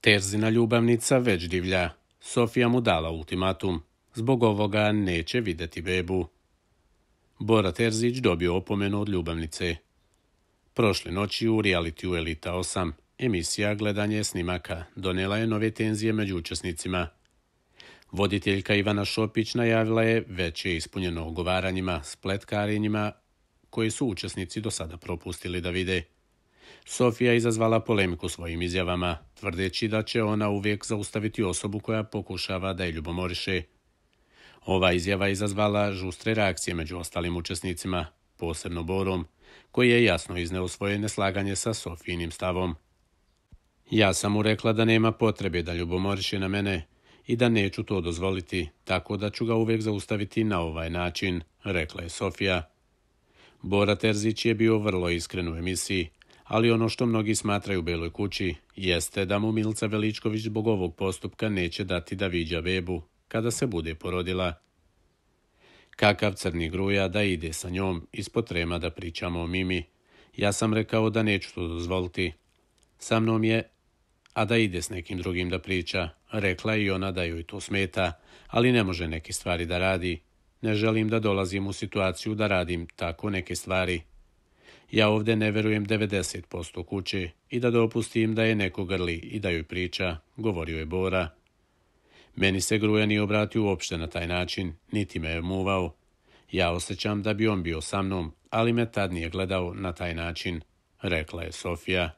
Terzina ljubavnica već divlja. Sofija mu dala ultimatum. Zbog ovoga neće vidjeti bebu. Bora Terzić dobio opomenu od ljubavnice. Prošle noći u realitiju Elita 8, emisija Gledanje snimaka, donijela je nove tenzije među učesnicima. Voditeljka Ivana Šopić najavila je veće ispunjeno ogovaranjima, spletkarenjima koje su učesnici do sada propustili da vide. Sofija je izazvala polemiku svojim izjavama, tvrdeći da će ona uvijek zaustaviti osobu koja pokušava da je ljubomoriše. Ova izjava je izazvala žustre reakcije među ostalim učesnicima, posebno Borom, koji je jasno izneo svoje neslaganje sa Sofijinim stavom. Ja sam mu rekla da nema potrebe da ljubomoriše na mene i da neću to dozvoliti, tako da ću ga uvijek zaustaviti na ovaj način, rekla je Sofija. Bora Terzić je bio vrlo iskren u emisiji, ali ono što mnogi smatraju u Beloj kući jeste da mu Milica Veličković zbog ovog postupka neće dati da viđa bebu kada se bude porodila. Kakav crni gruja da ide sa njom ispod trema da pričamo o Mimi. Ja sam rekao da neću to dozvoliti. Sa mnom je, a da ide s nekim drugim da priča. Rekla je i ona da joj to smeta, ali ne može neke stvari da radi. Ne želim da dolazim u situaciju da radim tako neke stvari. Ja ovdje ne verujem 90% kuće i da dopustim da je neko grli i da joj priča, govorio je Bora. Meni se Gruja nije obratio uopšte na taj način, niti me je muvao. Ja osjećam da bi on bio sa mnom, ali me tad nije gledao na taj način, rekla je Sofija.